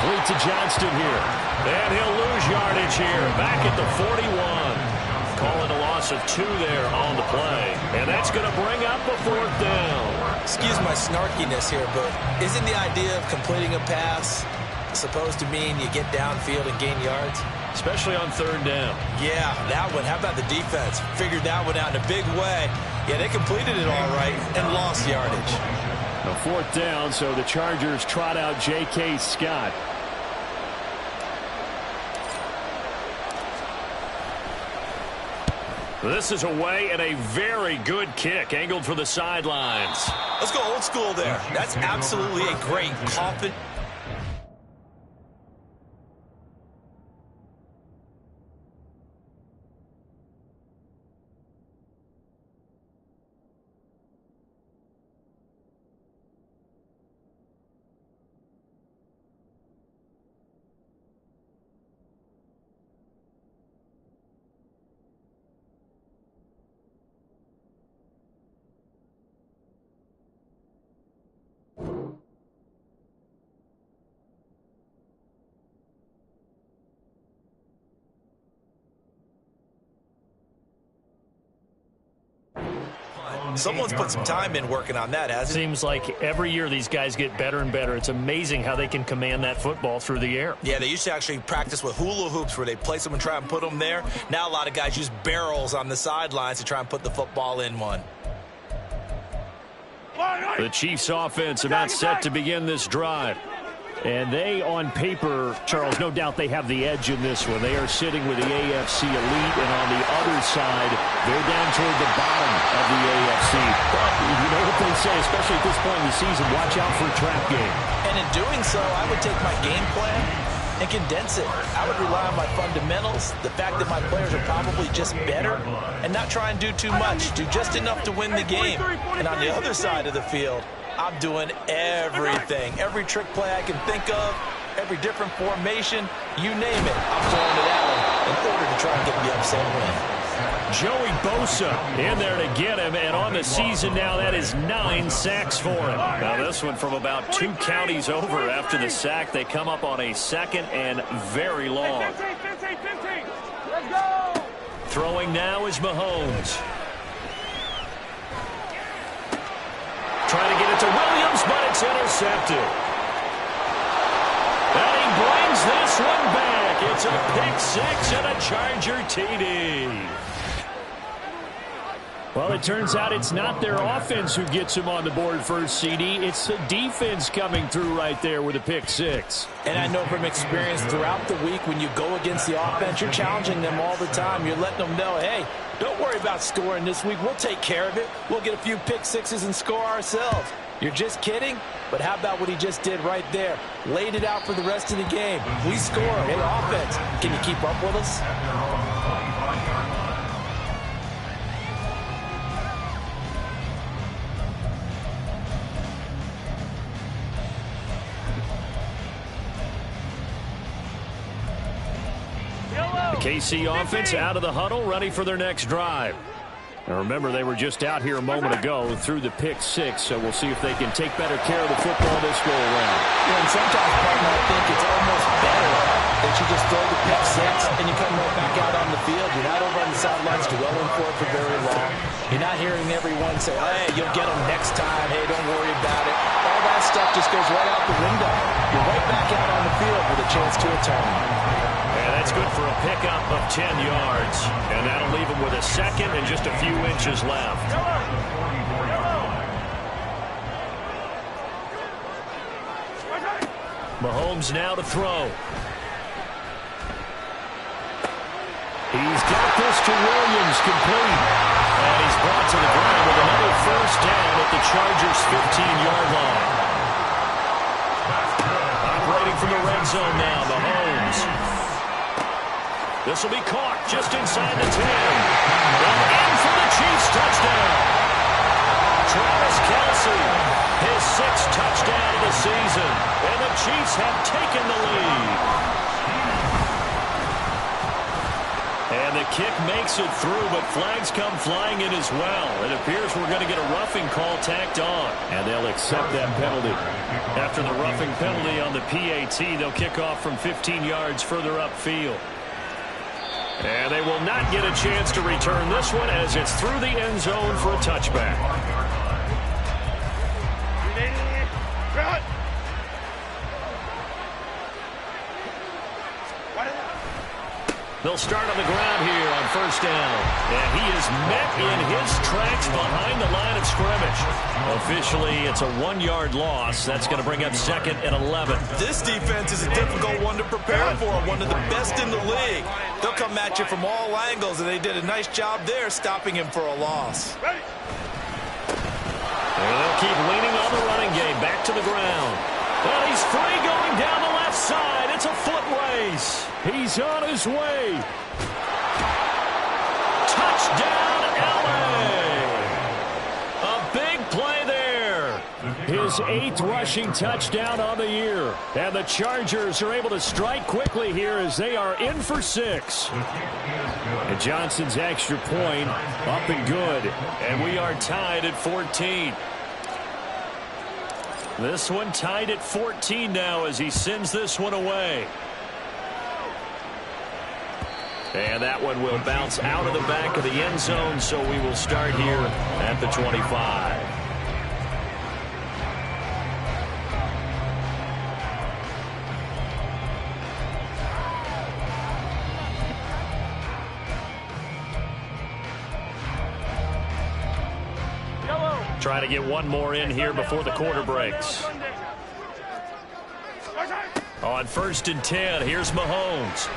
complete to Johnston here. And he'll lose yardage here. Back at the 41. Calling a loss of 2 there on the play. And that's going to bring up a 4th down. Excuse my snarkiness here, but isn't the idea of completing a pass supposed to mean you get downfield and gain yards? Especially on 3rd down. Yeah, that one. How about the defense? Figured that one out in a big way. Yeah, they completed it all right and lost yardage. A 4th down, so the Chargers trot out J.K. Scott. This is away and a very good kick angled for the sidelines. Let's go old school there. That's absolutely a great confident. Someone's put some time in working on that, hasn't it? Seems like every year these guys get better and better. It's amazing how they can command that football through the air. Yeah, they used to actually practice with hula hoops where they place them and try and put them there. Now a lot of guys use barrels on the sidelines to try and put the football in one. The Chiefs offense about set to begin this drive. And they, on paper, Charles, no doubt they have the edge in this one. They are sitting with the AFC elite, and on the other side, they're down toward the bottom of the AFC. But you know what they say, especially at this point in the season, watch out for a trap game. And in doing so, I would take my game plan and condense it. I would rely on my fundamentals, the fact that my players are probably just better, and not try and do too much, do just enough to win the game. And on the other side of the field, I'm doing everything. Every trick play I can think of, every different formation, you name it, I'm throwing it at him in order to try and get the upset win. Joey Bosa in there to get him, and on the season now, that is 9 sacks for him. Now this one from about 2 counties over after the sack. They come up on a 2nd and very long. 15. Let's go. Throwing now is Mahomes. Trying to get it to Williams, but it's intercepted. And he brings this one back. It's a pick 6 and a Charger TD. Well, it turns out it's not their offense who gets him on the board first, CD. It's the defense coming through right there with a pick 6. And I know from experience throughout the week, when you go against the offense, you're challenging them all the time. You're letting them know, hey, don't worry about scoring this week. We'll take care of it. We'll get a few pick 6s and score ourselves. You're just kidding? But how about what he just did right there? Laid it out for the rest of the game. We score. Hey, offense, can you keep up with us? The KC offense out of the huddle, ready for their next drive. Now remember, they were just out here a moment ago through the pick 6, so we'll see if they can take better care of the football this go around. Yeah, and sometimes, partner, I think it's almost better that you just throw the pick 6 and you come right back out on the field. You're not over on the sidelines dwelling for it for very long. You're not hearing everyone say, hey, you'll get them next time. Hey, don't worry about it. All that stuff just goes right out the window. You're right back out on the field with a chance to return. And that's good for a pickup of 10 yards. And that'll leave him with a 2nd and just a few inches left. Mahomes now to throw. He's got this to Williams, complete. And he's brought to the ground with another first down at the Chargers' 15-yard line. Operating from the red zone now, Mahomes. This will be caught just inside the 10. And in for the Chiefs touchdown. Travis Kelce, his 6th touchdown of the season. And the Chiefs have taken the lead. And And the kick makes it through, but flags come flying in as well. It appears we're going to get a roughing call tacked on. And they'll accept that penalty. After the roughing penalty on the PAT, they'll kick off from 15 yards further upfield. And they will not get a chance to return this one as it's through the end zone for a touchback. They'll start on the ground here on first down. And he is met in his tracks behind the line of scrimmage. Officially, it's a 1-yard loss. That's going to bring up second and 11. This defense is a difficult one to prepare for, one of the best in the league. They'll come at you from all angles, and they did a nice job there stopping him for a loss. And they'll keep leaning on the running game. Back to the ground. Well, he's free going down the left side. It's a foot race. He's on his way. Touchdown, LA. A big play there. His 8th rushing touchdown on the year. And the Chargers are able to strike quickly here as they are in for 6. And Johnson's extra point up and good. And we are tied at 14. This one tied at 14 now as he sends this one away. And that one will bounce out of the back of the end zone, so we will start here at the 25. Try to get one more in here before the quarter breaks. On first and 10, here's Mahomes.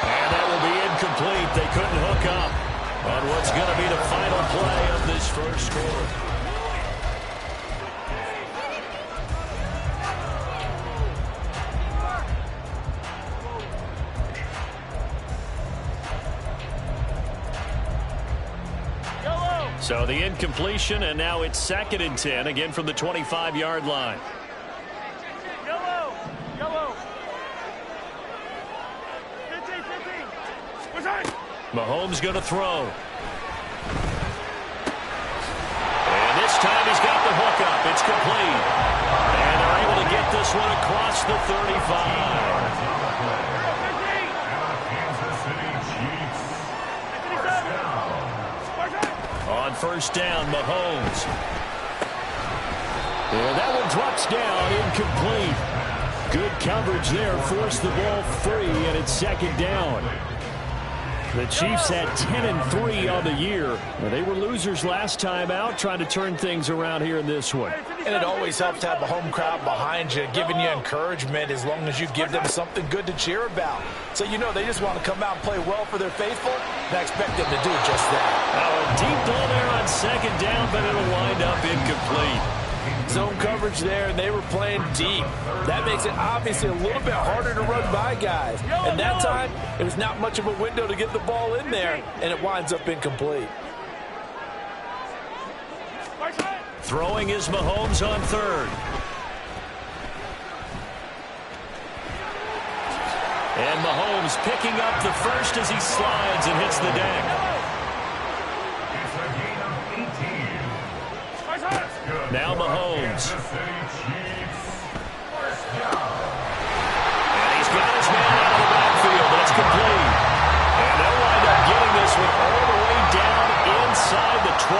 And that will be incomplete. They couldn't hook up on what's going to be the final play of this first quarter. So the incompletion, and now it's second and 10, again from the 25-yard line. Yellow. 15. Mahomes going to throw. And this time he's got the hookup. It's complete. And they're able to get this one across the 35. On first down, Mahomes. And that one drops down, incomplete. Good coverage there, forced the ball free, and it's second down. The Chiefs had 10-3 on the year. They were losers last time out, trying to turn things around here in this one. And it always helps to have a home crowd behind you, giving you encouragement as long as you give them something good to cheer about. So, you know, they just want to come out and play well for their faithful, and I expect them to do just that. Now a deep ball there on second down, but it'll wind up incomplete. Zone coverage there, and they were playing deep. That makes it obviously a little bit harder to run by guys. And that time, it was not much of a window to get the ball in there, and it winds up incomplete. Throwing is Mahomes on third. And Mahomes picking up the first as he slides and hits the deck. Now Mahomes. And he's got his man out of the backfield. That's complete. And they'll wind up getting this one all the way down inside the 20.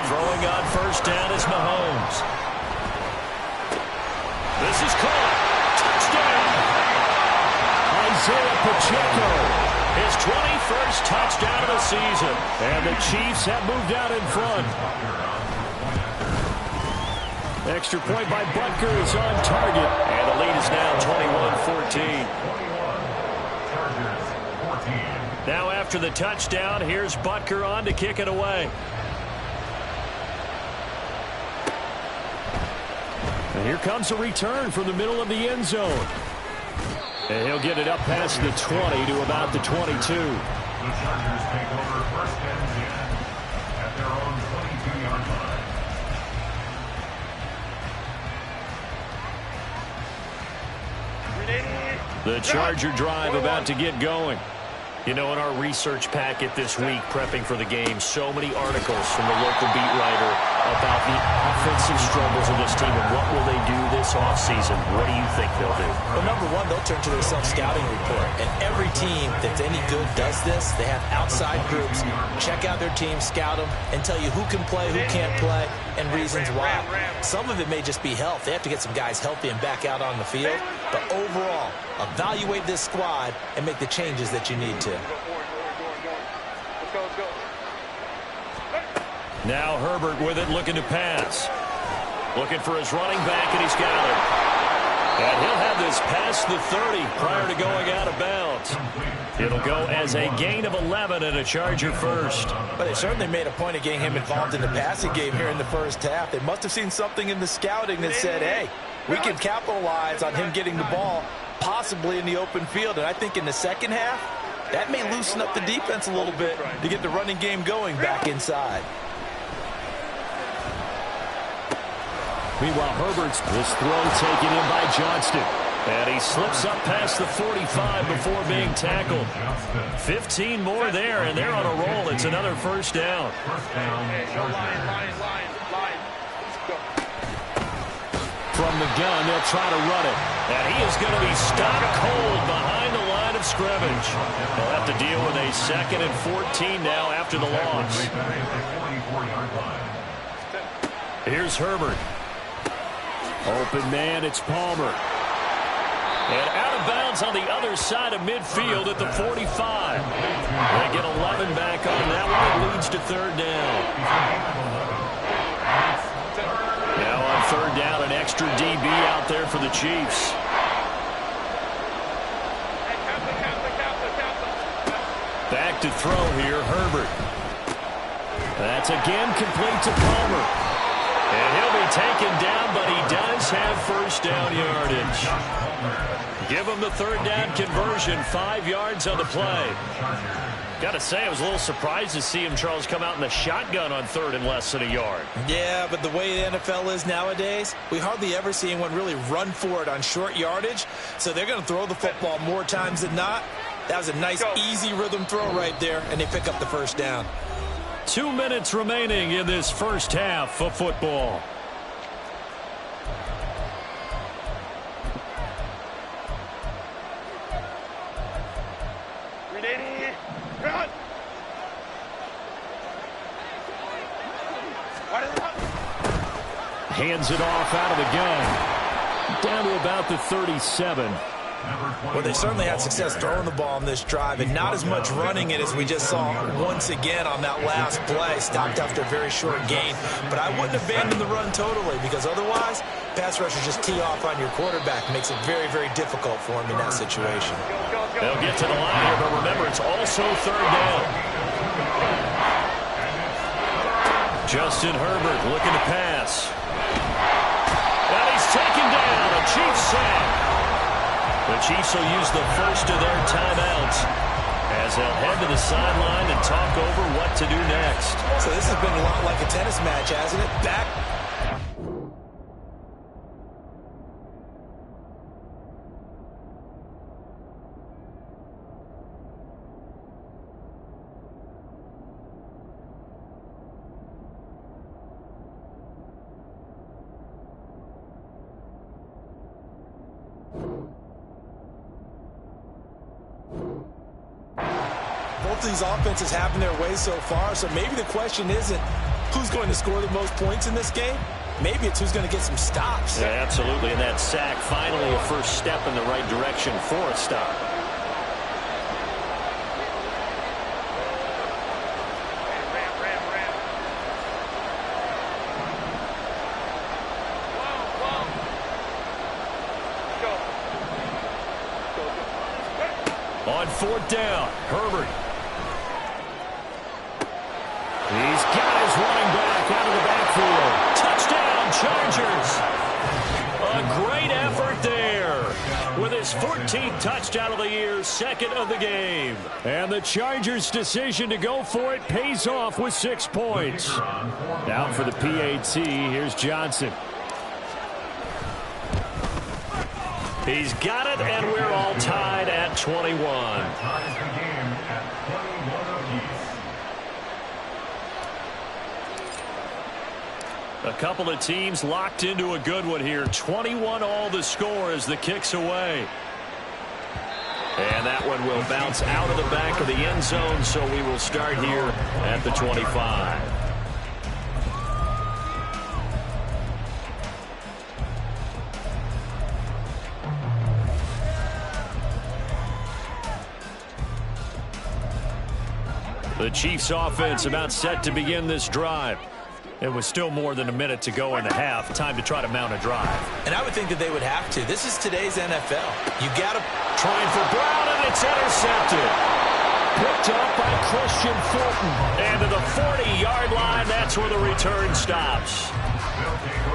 Throwing on first down is Mahomes. This is caught. Touchdown. Isaiah Pacheco. His 21st touchdown of the season. And the Chiefs have moved out in front. Extra point by Butker is on target. And the lead is now 21-14. Now after the touchdown, here's Butker on to kick it away. And here comes a return from the middle of the end zone. And he'll get it up past the 20 to about the 22. The Chargers take over first and 10 at their own 22-yard line. The Charger drive about to get going. You know, in our research packet this week, prepping for the game, so many articles from the local beat writer about the offensive struggles of this team and what will they do this offseason. What do you think they'll do? Well, number one, they'll turn to their self-scouting report. And every team that's any good does this. They have outside groups, check out their team, scout them, and tell you who can play, who can't play, and reasons why. Some of it may just be health. They have to get some guys healthy and back out on the field. But overall, evaluate this squad and make the changes that you need to. Now Herbert with it, looking to pass. Looking for his running back, and he's got it. And he'll have this past the 30 prior to going out of bounds. It'll go as a gain of 11 and a Charger first. But they certainly made a point of getting him involved in the passing game here in the first half. They must have seen something in the scouting that said, hey, we can capitalize on him getting the ball possibly in the open field. And I think in the second half, that may loosen up the defense a little bit to get the running game going back inside. Meanwhile, Herbert's this throw taken in by Johnston. And he slips up past the 45 before being tackled. 15 more there, and they're on a roll. It's another first down. From the gun, they'll try to run it. And he is going to be stopped cold behind the line of scrimmage. They'll have to deal with a 2nd and 14 now after the loss. Here's Herbert. Open man, it's Palmer. And out of bounds on the other side of midfield at the 45. They get 11 back on that one. It leads to 3rd down. Now on 3rd down, an extra DB out there for the Chiefs. Back to throw here, Herbert. That's again complete to Palmer. And he'll be taken down, but he does have first down yardage. Give him the 3rd down conversion, 5 yards on the play. Got to say, I was a little surprised to see him, Charles, come out in the shotgun on 3rd and less than a yard. Yeah, but the way the NFL is nowadays, we hardly ever see anyone really run for it on short yardage. So they're going to throw the football more times than not. That was a nice, easy rhythm throw right there, and they pick up the first down. 2 minutes remaining in this first half of football. Hands it off out of the gun. Down to about the 37. Well, they certainly had success throwing the ball on this drive, and not as much running it as we just saw once again on that last play. Stopped after a very short gain. But I wouldn't abandon the run totally, because otherwise, pass rushers just tee off on your quarterback. Makes it very, very difficult for him in that situation. They'll get to the line here, but remember, it's also 3rd down. Justin Herbert looking to pass. And he's taken down. A Chiefs sack. The Chiefs will use the first of their timeouts as they'll head to the sideline and talk over what to do next. So this has been a lot like a tennis match, hasn't it? Back. Both these offenses having their way so far, so maybe the question isn't who's going to score the most points in this game. Maybe it's who's going to get some stops. Yeah, absolutely, and that sack finally a first step in the right direction for a stop. On 4th down, Herbert. He's got his running back out of the backfield. Touchdown, Chargers. A great effort there with his 14th touchdown of the year, 2nd of the game. And the Chargers' decision to go for it pays off with 6 points. Now for the PAT, here's Johnson. He's got it, and we're all tied at 21. A couple of teams locked into a good one here. 21 all the score as the kick's away. And that one will bounce out of the back of the end zone, so we will start here at the 25. The Chiefs offense about set to begin this drive. It was still more than a minute to go in the half. Time to try to mount a drive. And I would think that they would have to. This is today's NFL. You got to trying for Brown, and it's intercepted. Picked up by Christian Fulton. And to the 40-yard line, that's where the return stops.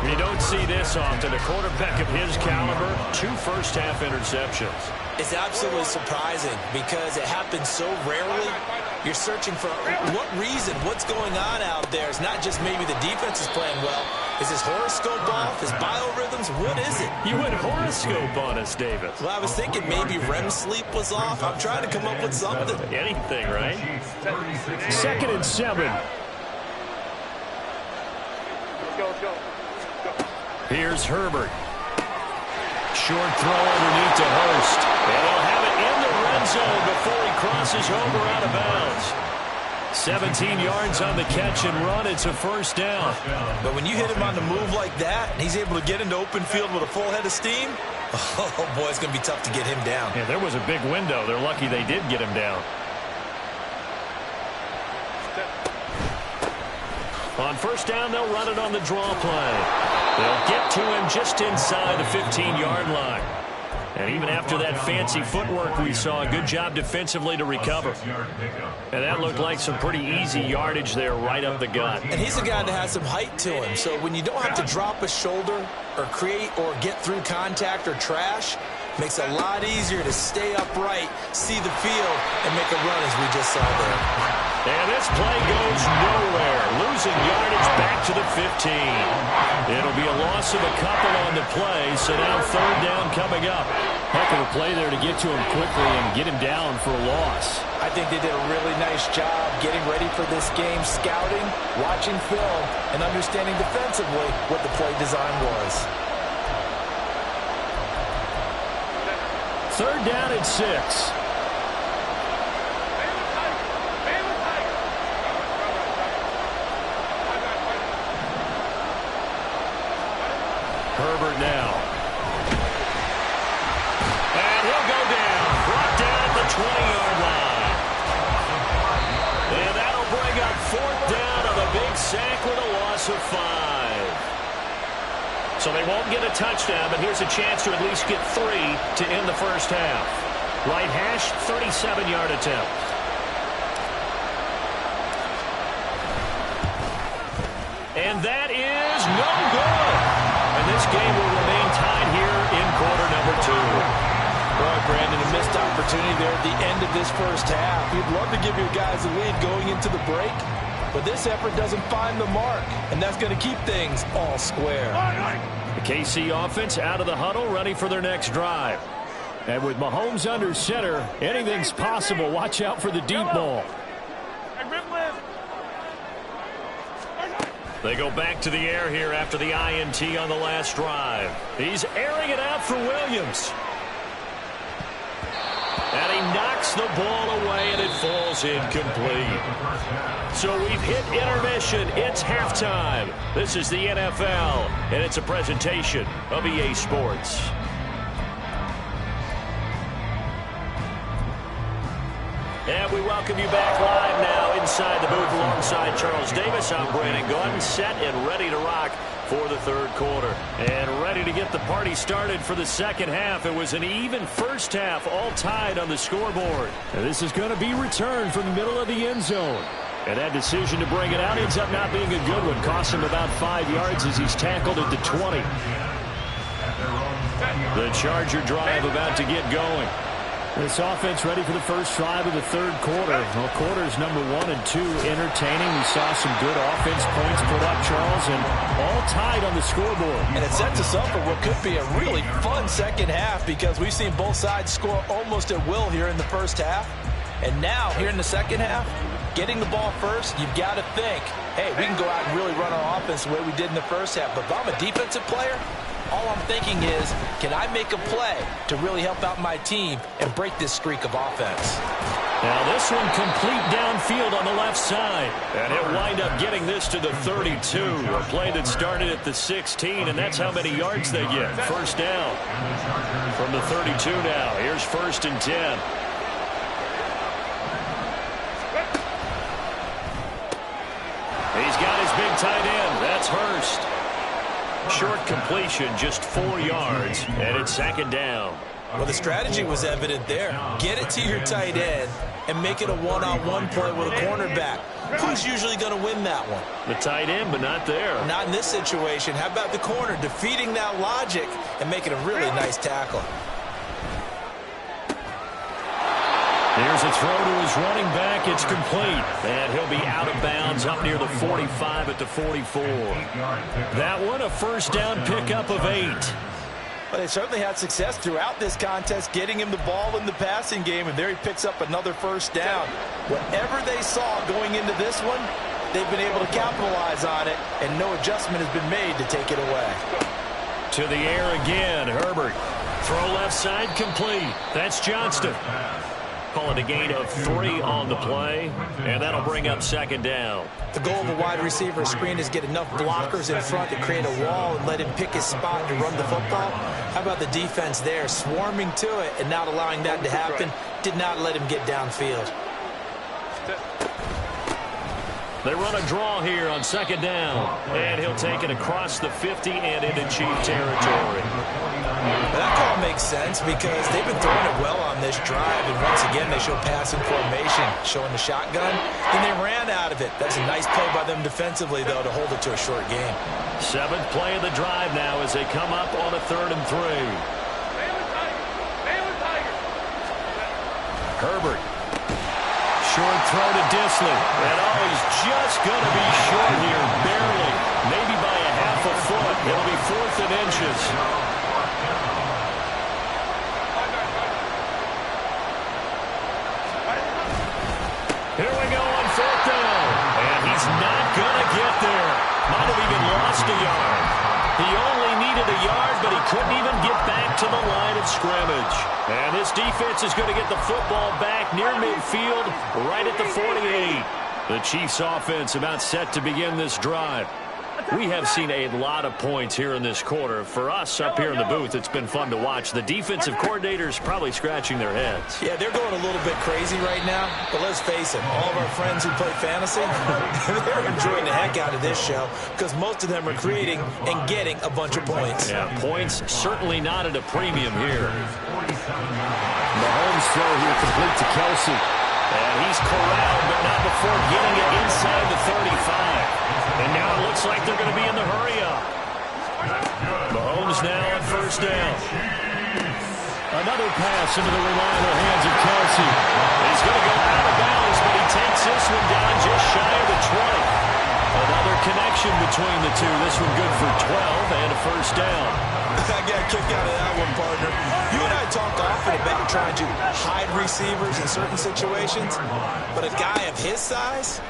You don't see this often. A quarterback of his caliber, 2 first-half interceptions. It's absolutely surprising because it happens so rarely. You're searching for what reason, what's going on out there. It's not just maybe the defense is playing well. Is his horoscope off? His biorhythms? What is it? You went horoscope on us, David. Well, I was thinking maybe REM sleep was off. I'm trying to come up with something. Anything, right? 2nd and 7. Go. Here's Herbert. Short throw underneath to Hurst. And he'll have it in the red zone before he crosses over out of bounds. 17 yards on the catch and run. It's a first down. But when you hit him on the move like that, and he's able to get into open field with a full head of steam, oh, boy, it's going to be tough to get him down. Yeah, there was a big window. They're lucky they did get him down. On first down, they'll run it on the draw play. They'll get to him just inside the 15-yard line. And even after that fancy footwork we saw, a good job defensively to recover. And that looked like some pretty easy yardage there right up the gut. And he's a guy that has some height to him. So when you don't have to drop a shoulder or create or get through contact or trash, makes it a lot easier to stay upright, see the field, and make a run as we just saw there. And this play goes nowhere. Losing yardage back to the 15. It'll be a loss of a couple on the play, so now 3rd down coming up. Heck of a play there to get to him quickly and get him down for a loss. I think they did a really nice job getting ready for this game, scouting, watching film, and understanding defensively what the play design was. 3rd down and 6. Herbert now. And he'll go down. Brought down at the 20-yard line. And that'll bring up 4th down on the big sack with a loss of 5. So they won't get a touchdown, but here's a chance to at least get 3 to end the first half. Right hash, 37-yard attempt. And that is no good. And this game will remain tied here in quarter number 2. Boy, Brandon, a missed opportunity there at the end of this first half. You'd love to give your guys a lead going into the break, but this effort doesn't find the mark, and that's going to keep things all square. The KC offense out of the huddle, ready for their next drive. And with Mahomes under center, anything's possible. Watch out for the deep ball. They go back to the air here after the INT on the last drive. He's airing it out for Williams. And he knocks the ball away, and it falls incomplete. So we've hit intermission. It's halftime. This is the NFL, and it's a presentation of EA Sports. And we welcome you back live now inside the booth alongside Charles Davis. I'm Brandon Gordon, set and ready to rock for the 3rd quarter. And ready to get the party started for the 2nd half. It was an even first half, all tied on the scoreboard. And this is going to be returned from the middle of the end zone. And that decision to bring it out ends up not being a good one. Cost him about 5 yards as he's tackled at the 20. The Charger drive about to get going. This offense ready for the first drive of the third quarter. Well, quarters number 1 and 2 entertaining. We saw some good offense points put up, Charles, and all tied on the scoreboard. And it sets us up for what could be a really fun second half because we've seen both sides score almost at will here in the first half. And now, here in the second half, getting the ball first, you've got to think, hey, we can go out and really run our offense the way we did in the first half. But if I'm a defensive player, all I'm thinking is, can I make a play to really help out my team and break this streak of offense? Now this one complete downfield on the left side. And he'll wind up getting this to the 32. A play that started at the 16, and that's how many yards they get. First down from the 32 now. Here's 1st and 10. He's got his big tight end. That's Hurst. Short completion, just 4 yards, and it's 2nd down. Well, the strategy was evident there. Get it to your tight end and make it a one-on-one play with a cornerback. Who's usually going to win that one? The tight end, but not there. Not in this situation. How about the corner defeating that logic and making a really nice tackle? There's a throw to his running back. It's complete. And he'll be out of bounds up near the 45 at the 44. That one, a first down pickup of 8. But they certainly had success throughout this contest, getting him the ball in the passing game, and there he picks up another first down. Whatever they saw going into this one, they've been able to capitalize on it, and no adjustment has been made to take it away. To the air again, Herbert. Throw left side complete. That's Johnston. Call it a gain of 3 on the play, and that'll bring up 2nd down. The goal of a wide receiver screen is get enough blockers in front to create a wall and let him pick his spot to run the football. How about the defense there, swarming to it and not allowing that to happen? Did not let him get downfield. They run a draw here on 2nd down, and he'll take it across the 50 and into Chief territory. That call makes sense because they've been throwing it well on this drive, and once again they show passing formation, showing the shotgun, and they ran out of it. That's a nice play by them defensively, though, to hold it to a short game. 7th play of the drive now as they come up on a 3rd and 3. Herbert. Short throw to Disley. And he's just going to be short here, barely. Maybe by a half a foot. It'll be 4th and inches. Here we go on 4th down. And he's not going to get there. Might have even lost a yard. He only needed a yard, but he couldn't even get back to the line of scrimmage. And this defense is going to get the football back near midfield, right at the 48. The Chiefs offense about set to begin this drive. We have seen a lot of points here in this quarter. For us up here in the booth, it's been fun to watch. The defensive coordinators probably scratching their heads. Yeah, they're going a little bit crazy right now. But let's face it, all of our friends who play fantasy, they're enjoying the heck out of this show because most of them are creating and getting a bunch of points. Yeah, points certainly not at a premium here. Mahomes throw here complete to Kelsey. And he's corralled, but not before getting it inside the 35. And now it looks like they're going to be in the hurry-up. Mahomes now on 1st down. Another pass into the reliable hands of Kelsey. He's going to go out of bounds, but he takes this one down just shy of the 20. Another connection between the two. This one good for 12 and a 1st down. I got a kick out of that one, partner. You and I talked often about trying to hide receivers in certain situations, but a guy of his size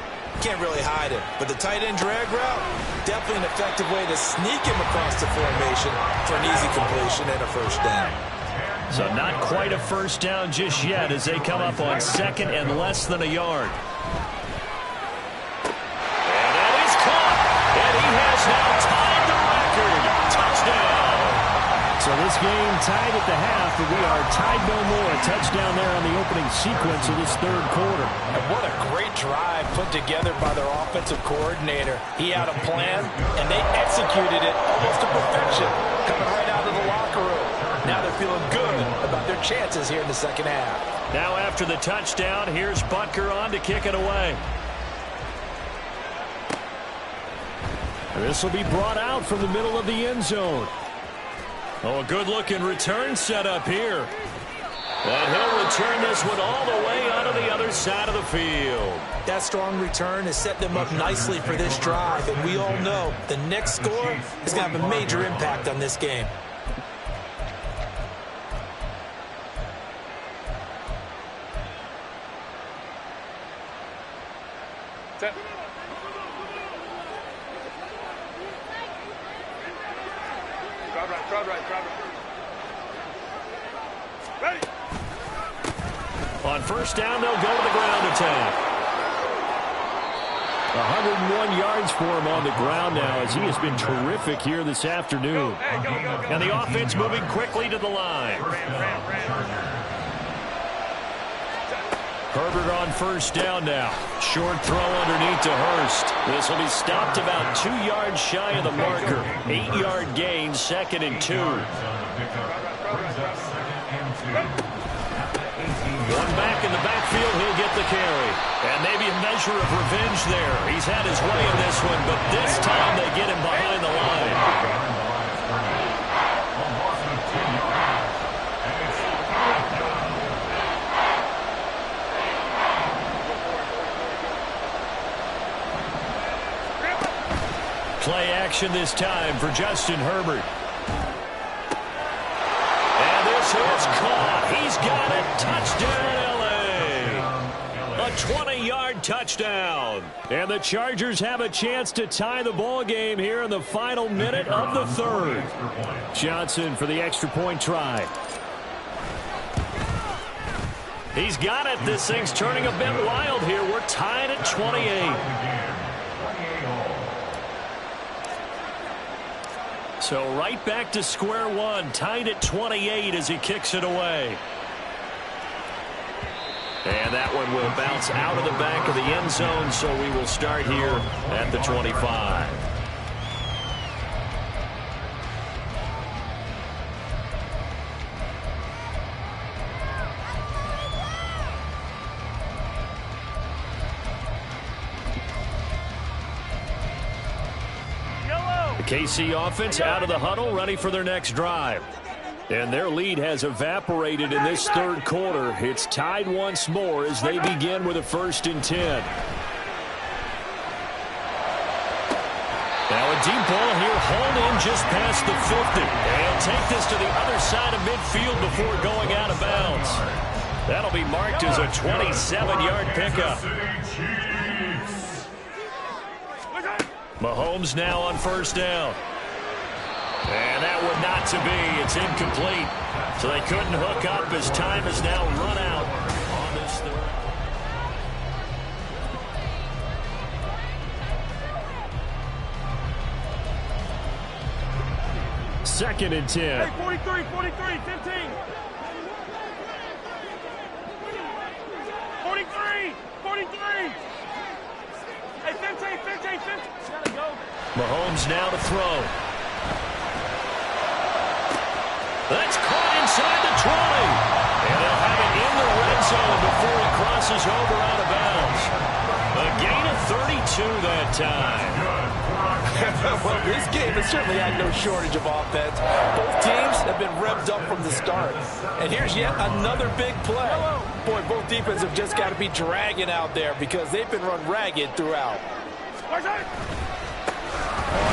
can't really hide it. But the tight end drag route, definitely an effective way to sneak him across the formation for an easy completion and a 1st down. So not quite a 1st down just yet as they come up on 2nd and less than a yard. And that is caught. And he has now tied the record. Touchdown. So this game tied at the half, but we are tied no more. A touchdown there on the opening sequence of this 3rd quarter. And what a great drive put together by their offensive coordinator. He had a plan, and they executed it almost to perfection, coming right out of the locker room. Now they're feeling good about their chances here in the second half. Now after the touchdown, here's Butker on to kick it away. This will be brought out from the middle of the end zone. Oh, a good-looking return set up here. And he'll return this one all the way onto the other side of the field. That strong return has set them up nicely for this drive, and we all know the next score is going to have a major impact on this game. Set. Crowd right. Ready. On first down, they'll go to the ground attack. 101 yards for him on the ground now as he has been terrific here this afternoon. Go. And the offense moving quickly to the line. Herbert on first down now. Short throw underneath to Hurst. This will be stopped about 2 yards shy of the marker. 8-yard gain, 2nd and 2. One back in the backfield, he'll get the carry. And maybe a measure of revenge there. He's had his way in this one, but this time they get him behind the line. Play action this time for Justin Herbert. And this is caught. He's got it. Touchdown, L.A. A 20-yard touchdown. And the Chargers have a chance to tie the ball game here in the final minute of the third. Johnson for the extra point try. He's got it. This thing's turning a bit wild here. We're tied at 28. So right back to square one, tied at 28 as he kicks it away. And that one will bounce out of the back of the end zone, so we will start here at the 25. KC offense out of the huddle, ready for their next drive. And their lead has evaporated in this third quarter. It's tied once more as they begin with a 1st and 10. Now a deep ball here, hauled in just past the 50. They'll take this to the other side of midfield before going out of bounds. That'll be marked as a 27-yard pickup. Mahomes now on first down. And that one not to be. It's incomplete. So they couldn't hook up as time has now run out on this third. 2nd and 10. Hey, 43, 15. 43. Hey, 15. Gotta go. Mahomes now to throw. That's caught inside the 20. And they'll have it in the red zone before he crosses over out of bounds. A gain of 32 that time. Well, this game has certainly had no shortage of offense. Both teams have been revved up from the start. And here's yet another big play. Boy, both defenses have just got to be dragging out there because they've been run ragged throughout. On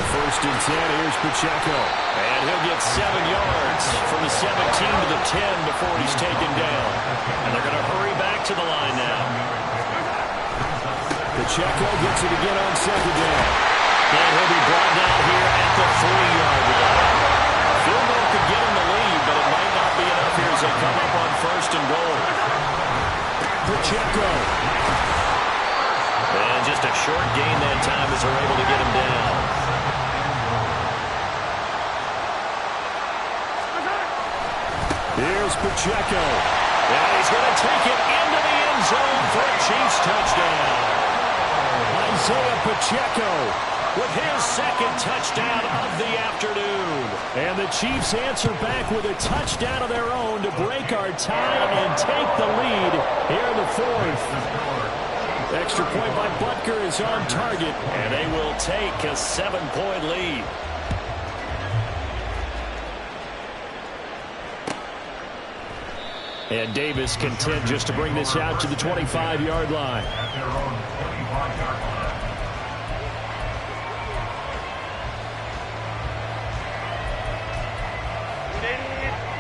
1st and 10, here's Pacheco. And he'll get 7 yards from the 17 to the 10 before he's taken down. And they're going to hurry back to the line now. Pacheco gets it again on 2nd down. And he'll be brought down here at the 3-yard line. Field goal could get him the lead, but it might not be enough here as they come up on 1st and goal. Pacheco. And just a short gain that time as they're able to get him down. Here's Pacheco. And he's going to take it into the end zone for a Chiefs touchdown. Isaiah Pacheco with his 2nd touchdown of the afternoon. And the Chiefs answer back with a touchdown of their own to break our tie and take the lead here in the 4th. Extra point by Butker is on target, and they will take a 7-point lead. And Davis content just to bring this out to the 25-yard line.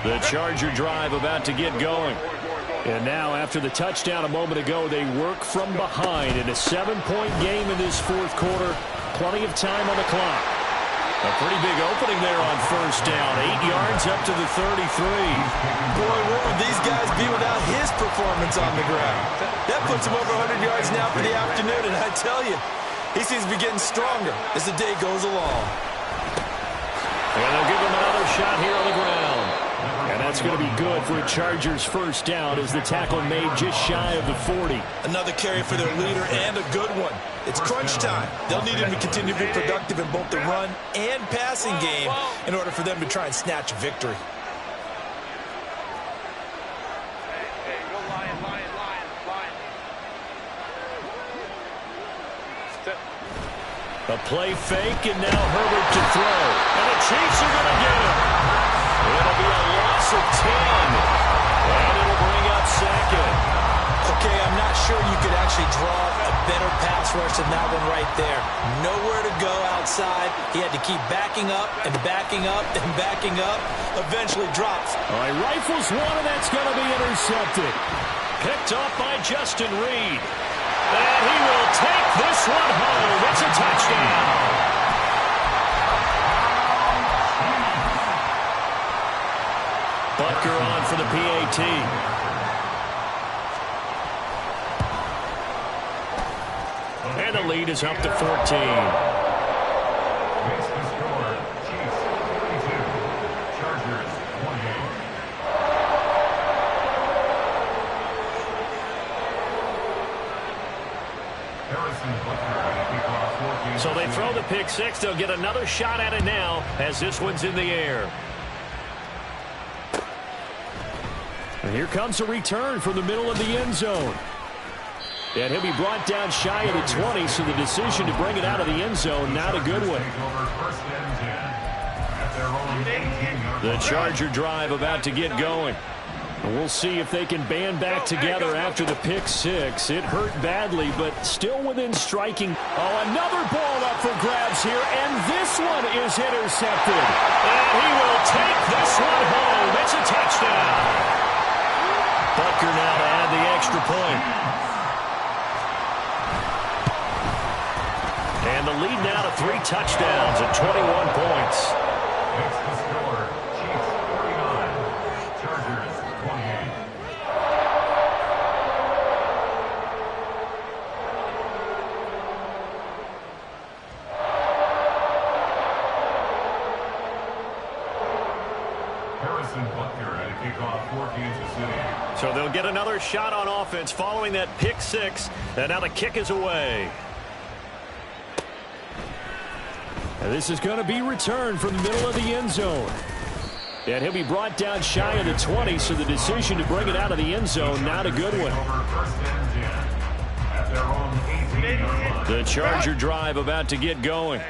The Charger drive about to get going. And now, after the touchdown a moment ago, they work from behind in a 7-point game in this fourth quarter. Plenty of time on the clock. A pretty big opening there on first down. 8 yards up to the 33. Boy, what would these guys be without his performance on the ground? That puts him over 100 yards now for the afternoon, and I tell you, he seems to be getting stronger as the day goes along. And they'll give him another shot here on the ground. And that's going to be good for a Chargers first down as the tackle made just shy of the 40. Another carry for their leader and a good one. It's crunch time. They'll need him to continue to be productive in both the run and passing game in order for them to try and snatch a victory. Hey, go Lion. A play fake, and now Herbert to throw. And the Chiefs are going to get him. It'll be a loss of 10. And it'll bring up second. Okay, I'm not sure you could actually draw a better pass rush than that one right there. Nowhere to go outside. He had to keep backing up and backing up and backing up. Eventually drops. All right, rifles one, and that's going to be intercepted. Picked off by Justin Reed. And he will take this one home. It's a touchdown. Butker on for the PAT. And the lead is up to 14. So they throw the pick six. They'll get another shot at it now as this one's in the air. And here comes a return from the middle of the end zone. And he'll be brought down shy of the 20, so the decision to bring it out of the end zone, not a good one. The Charger drive about to get going. And we'll see if they can band back together after the pick six. It hurt badly, but still within striking. Oh, another ball up for grabs here, and this one is intercepted. And he will take this one home. It's a touchdown. Butker now to add the extra point. And the lead now to 3 touchdowns at 21 points. Next to score, Chiefs 49, Chargers 28. Harrison Butker at a kickoff for Kansas City. So they'll get another shot on offense following that pick six. And now the kick is away. And this is going to be returned from the middle of the end zone. And he'll be brought down shy of the 20, so the decision to bring it out of the end zone, not a good one. The Charger drive about to get going.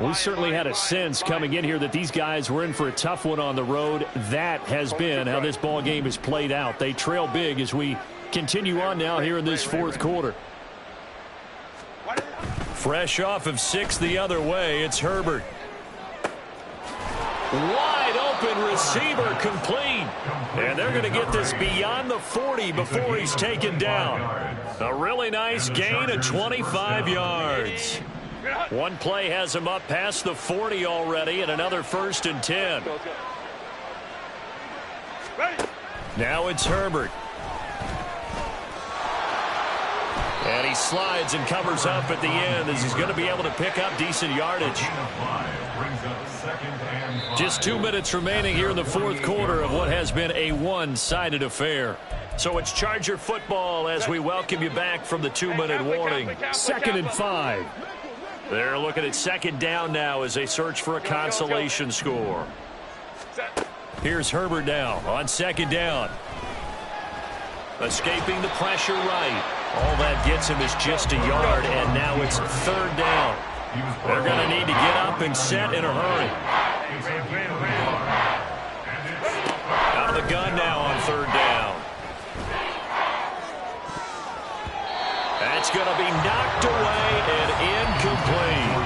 We certainly had a sense coming in here that these guys were in for a tough one on the road. That has been how this ball game has played out. They trail big as we continue on now here in this fourth quarter. Fresh off of 6 the other way, it's Herbert. Wide open receiver complete. And they're going to get this beyond the 40 before he's taken down. A really nice gain of 25 yards. One play has him up past the 40 already, and another 1st and 10. Now it's Herbert. And he slides and covers up at the end as he's going to be able to pick up decent yardage. Just 2 minutes remaining here in the fourth quarter of what has been a one-sided affair. So it's Charger football as we welcome you back from the 2-minute warning. 2nd and 5. They're looking at second down now as they search for a consolation score. Here's Herbert now on second down. Escaping the pressure right. All that gets him is just a yard, and now it's 3rd down. They're going to need to get up and set in a hurry. Out of the gun now on 3rd down. going to be knocked away and incomplete.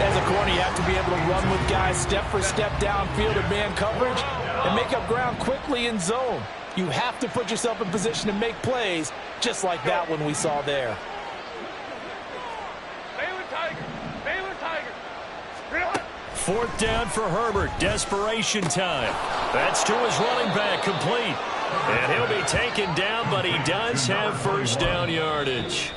As a corner, you have to be able to run with guys step for step downfield in man coverage and make up ground quickly in zone. You have to put yourself in position to make plays, just like that one we saw there. Fourth down for Herbert. Desperation time. That's to his running back, complete. And he'll be taken down, but he does have first down yardage.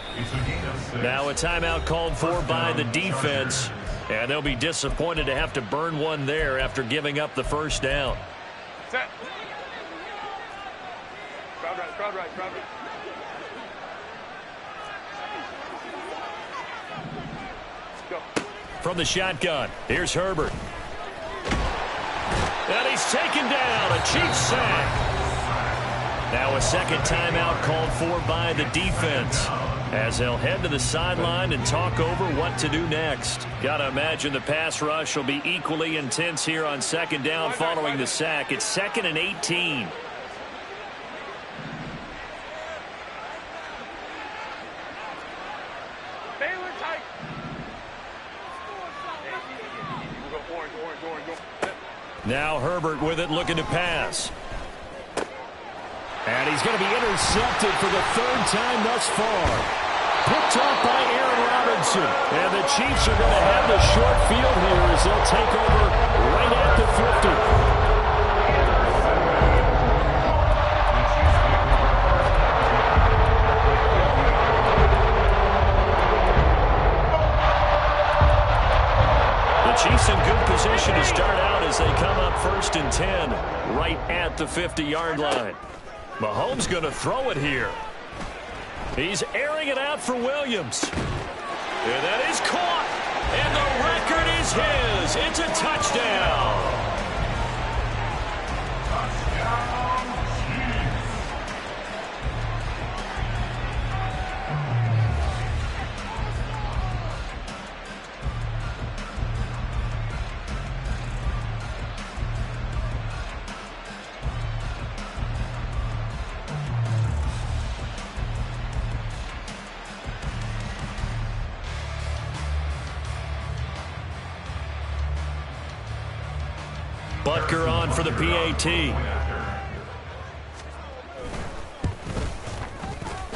Now a timeout called for by the defense. And they'll be disappointed to have to burn one there after giving up the first down. Set. Crowd right, crowd right, crowd right. Go. From the shotgun, here's Herbert. And he's taken down, a Chiefs sack. Now a second timeout called for by the defense, as they'll head to the sideline and talk over what to do next. Got to imagine the pass rush will be equally intense here on second down following the sack. It's 2nd and 18. Baylor tight. Orange. Now Herbert with it, looking to pass. And he's going to be intercepted for the third time thus far. Picked off by Aaron Robinson. And the Chiefs are going to have the short field here as they'll take over right at the 50. The Chiefs in good position to start out as they come up 1st and 10 right at the 50-yard line. Mahomes going to throw it here. He's airing it out for Williams. And that is caught. And the record is his. It's a touchdown. Butker on for the PAT.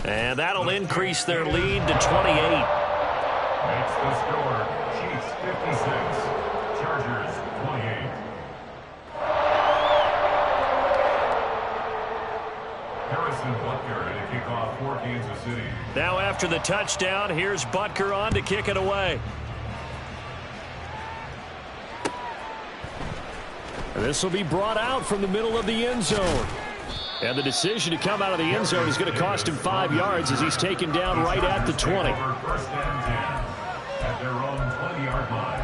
And that'll increase their lead to 28. Makes the score. Chiefs 56, Chargers 28. Harrison Butker to kick off for Kansas City. Now after the touchdown, here's Butker on to kick it away. This will be brought out from the middle of the end zone. And the decision to come out of the end zone is going to cost him 5 yards as he's taken down right at the 20. First and 10 at their own 20-yard line.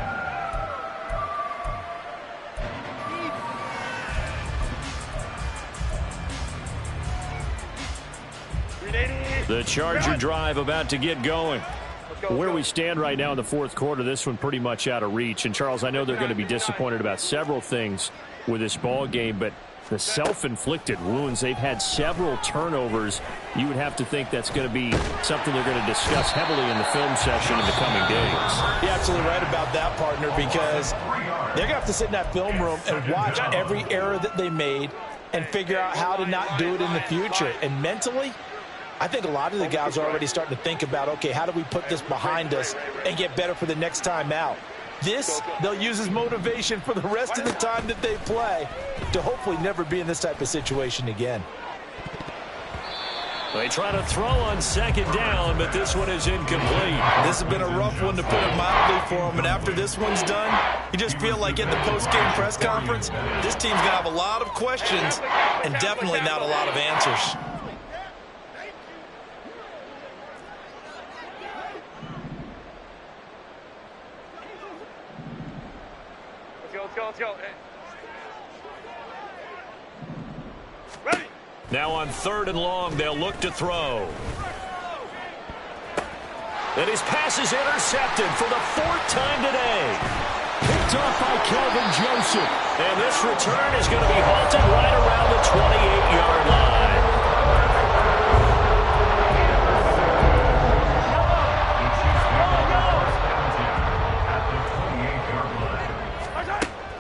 The Charger drive about to get going. Where we stand right now in the fourth quarter, this one pretty much out of reach. And, Charles, I know they're going to be disappointed about several things with this ball game, but the self-inflicted wounds, they've had several turnovers. You would have to think that's going to be something they're going to discuss heavily in the film session in the coming days. You're absolutely right about that, partner, because they're going to have to sit in that film room and watch every error that they made and figure out how to not do it in the future. And mentally, I think a lot of the guys are already starting to think about, okay, how do we put this behind us and get better for the next time out? This, they'll use as motivation for the rest of the time that they play to hopefully never be in this type of situation again. They try to throw on second down, but this one is incomplete. This has been a rough one, to put it mildly, for them. And after this one's done, you just feel like at the post-game press conference, this team's going to have a lot of questions and definitely not a lot of answers. Let's go. Ready. Now on 3rd and long, they'll look to throw. And his pass is intercepted for the 4th time today. Picked off by Kelvin Joseph. And this return is going to be halted right around the 28-yard line.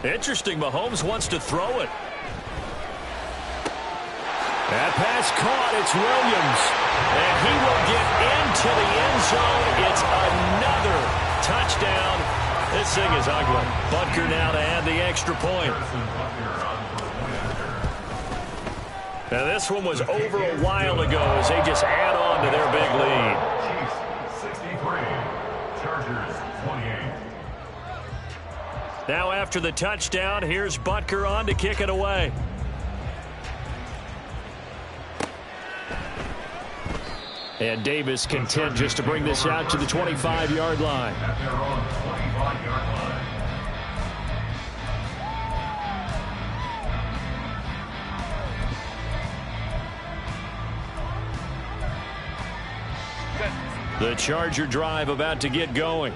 Interesting. Mahomes wants to throw it. That pass caught. It's Williams. And he will get into the end zone. It's another touchdown. This thing is ugly. Butker now to add the extra point. Now this one was over a while ago as they just add on to their big lead. Chiefs 63, Chargers 28. Now after the touchdown, here's Butker on to kick it away. And Davis content just to bring this out to the 25-yard line. At their own 25-yard line. The Charger drive about to get going.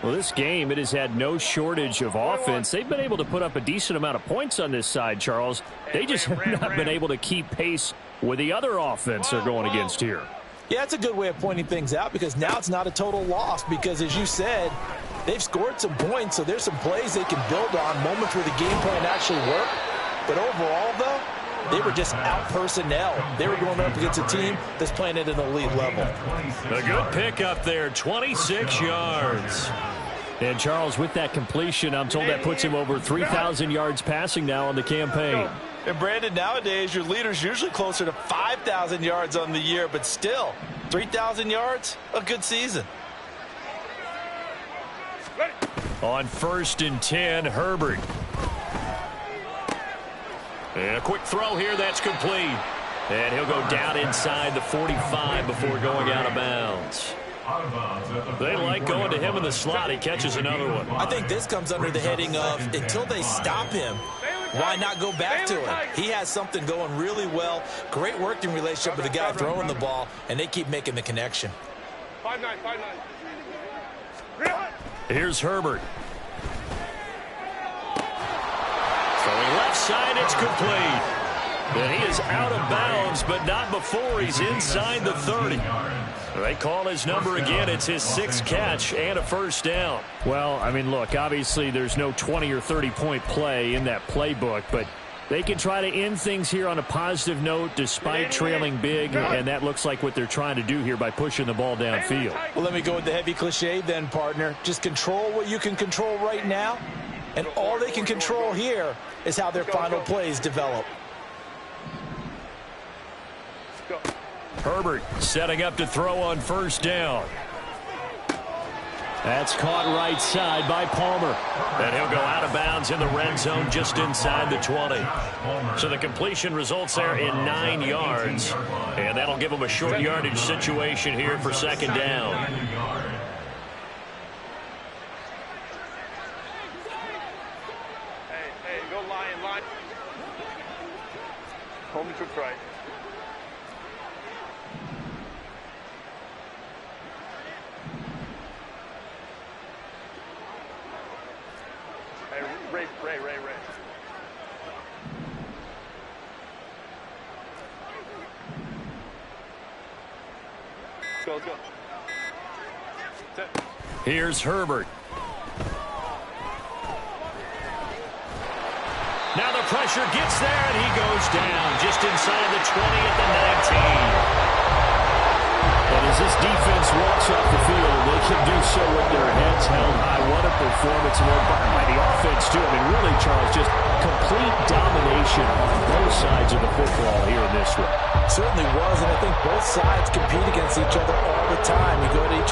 Well, this game, it has had no shortage of offense. They've been able to put up a decent amount of points on this side, Charles. They just have not been able to keep pace with the other offense they're going against here. Yeah, that's a good way of pointing things out because now it's not a total loss because, as you said, they've scored some points, so there's some plays they can build on, moments where the game plan actually worked. But overall, though, they were just out-personnel. They were going up against a team that's playing at an elite level. A good pickup there, 26 yards. And, Charles, with that completion, I'm told that puts him over 3,000 yards passing now on the campaign. And, Brandon, nowadays your leader's usually closer to 5,000 yards on the year, but still, 3,000 yards, a good season. On 1st and 10, Herbert. And a quick throw here, that's complete. And he'll go down inside the 45 before going out of bounds. They like going to him in the slot. He catches another one. I think this comes under the heading of until they stop him, why not go back to him? He has something going really well. Great working relationship with the guy throwing the ball, and they keep making the connection. 5-9, 5-9. Here's Herbert. Throwing left side, it's complete. And he is out of bounds, but not before he's inside the 30. They call his number again. It's his 6th catch and a first down. Well, I mean, look, obviously there's no 20 or 30-point play in that playbook, but they can try to end things here on a positive note despite trailing big, and that looks like what they're trying to do here by pushing the ball downfield. Well, let me go with the heavy cliche then, partner. Just control what you can control right now, and all they can control here is how their final plays develop. Herbert setting up to throw on first down. That's caught right side by Palmer. And he'll go out of bounds in the red zone just inside the 20. So the completion results there in 9 yards. And that'll give him a short yardage situation here for 2nd down. Hey, go line. Home troops right. Ray. Let's go. Here's Herbert. Now the pressure gets there, and he goes down just inside the 20 at the 19. And as this defense walks off the field, they can do so with their heads held high. What a performance by the offense, too. I mean, really, Charles, just complete domination on both sides of the football here in this one. Certainly was, and I think both sides compete against each other all the time. You go to each